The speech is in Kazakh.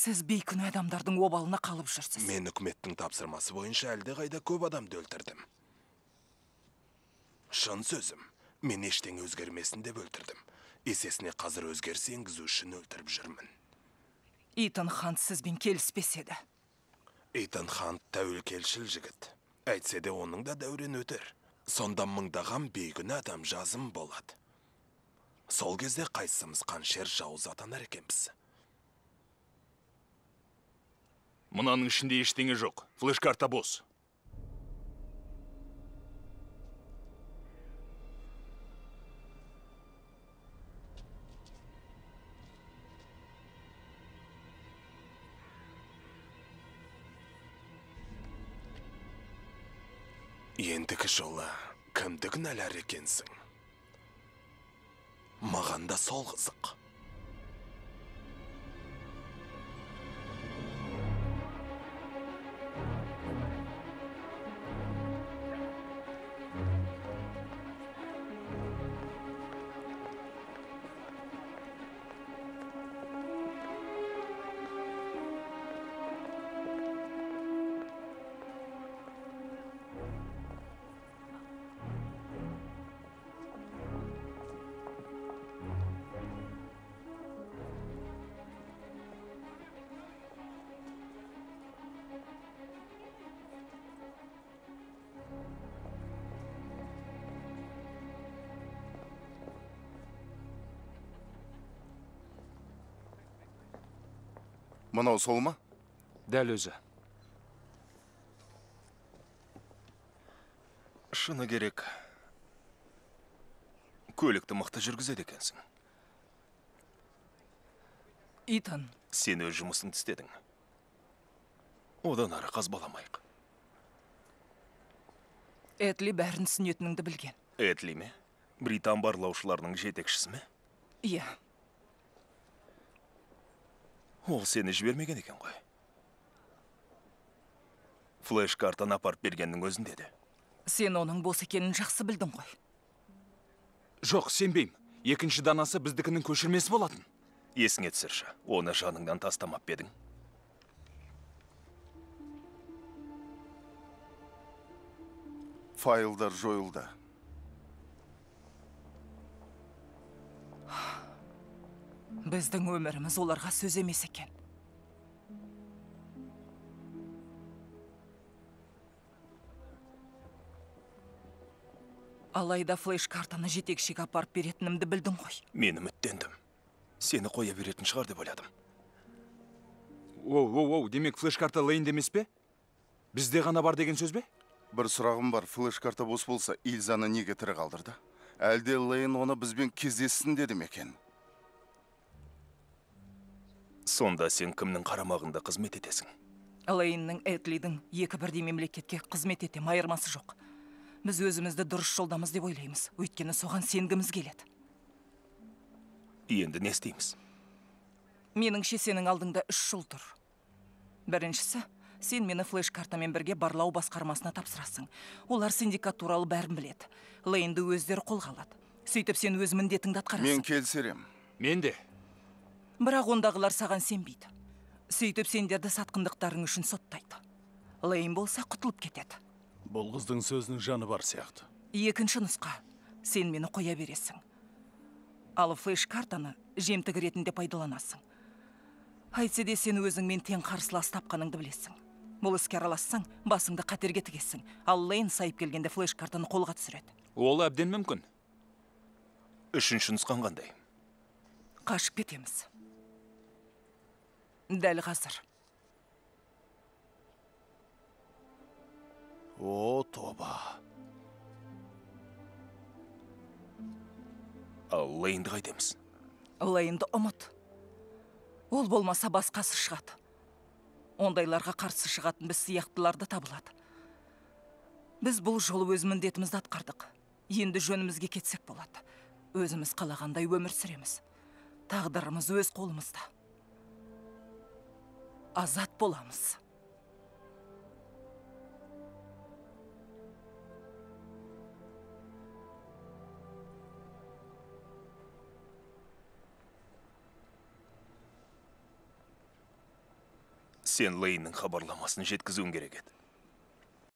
Сіз бейкүнә адамдардың обалына қалып жүрсіз. Мен үкіметтің тапсырмасы бойынша әлде қайда көп адамды өлтірдім. Шын сөзім, мен ештеңе өзгермесін деп өлтірдім. Есесіне қазір өзгеріс енгізу үшін өлтіріп жүрмін. Итан Хант сізбен келіспес еді. Итан Хант тәуекелшіл жігіт. Әйтсе де оның да дәурен өтер. Сонда мыңдаған бейкүнә адам жазым болады. Сол кезде қайсымыз қаншер жауыз атанар екенбіз. Мұнаның ішінде ештеңе жоқ. Флеш-карта бос. Ендігі жолы кімді кінәлар екенсің? Маған да сол қызық. Мынау сол ма? Дәл өзі. Шыны керек. Көлікті мықты жүргізеді екенсің. Итан. Сен өз жұмысыңды істедің. Одан ары қазбаламайық. Этли бәрін түсінетініңді білген. Этли ме? Британ барлаушыларының жетекшісі ме? Иә. Ол сені жібермеген екен ғой. Флеш-картаны апарып бергеннің өзінде де. Сен оның бос екенін жақсы білдің ғой. Жоқ, сенбейм. Екінші данасы біздікінің көшірмесі болатын. Есіңе түсірші, оны жаныңдан тастамап бедің. Файлдар жойылды. Біздің өміріміз оларға сөз емес екен. Алайда флеш-картаны жетекшіге апарып беретінімді білдің ғой. Мен үміттендім. Сені қоя беретін шығар деп ойладым. Оу, демек флеш-карта Лейн демес пе? Бізде ғана бар деген сөз бе? Бір сұрағым бар, флеш-карта бос болса, Ильзаны неге тірі қалдырды? Әлде Лейн оны бізбен кездессін деді ме екен? Сонда сен кімнің қарамағында қызмет етесің? Лейннің Этлидің екі бірдей мемлекетке қызмет етем, айырмасы жоқ. Біз өзімізді дұрыс жолдамыз деп ойлаймыз. Өйткені соған сенгіміз келеді. Енді не істейміз? Меніңше сенің алдыңда 3 жол тұр. Біріншісі, сен мені флеш-картамен бірге барлау басқармасына тапсырасың. Олар синдикат туралы бәрін біледі. Лейнді өздері қолға алады. Сөйтіп сен өз міндетіңді атқарасың. Мен келісерем. Мен де. Бірақ ондағылар саған сенбейді. Сөйтіп сендерді сатқындықтарың үшін соттайды. Лейн болса құтылып кетеді. Бұл қыздың сөзінің жаны бар сияқты. Екінші нұсқа. Сен мені қоя бересің. Ал флеш-картаны жемтік ретінде пайдаланасың. Айтсе де сен өзіңмен тең қарсылас тапқаныңды білесің. Бұл іске аралассаң, басыңды қатерге тігесің. Ал Лейн сайып келгенде флеш-картаны қолға түсіреді. Ол әбден мүмкін. Үшінші нұсқан қандай? Қашып кетеміз. Дәл қазір. О, тоба. Ал Лейнді қайтеміз? Лейнді ұмыт. Ол болмаса басқасы шығады. Ондайларға қарсы шығатын біз сияқтыларды табылады. Біз бұл жолы өз міндетімізді атқардық. Енді жөнімізге кетсек болады. Өзіміз қалағандай өмір сүреміз. Тағдырымыз өз қолымызда. Азат боламыз. Сен Лейннің хабарламасын жеткізуің керек еді.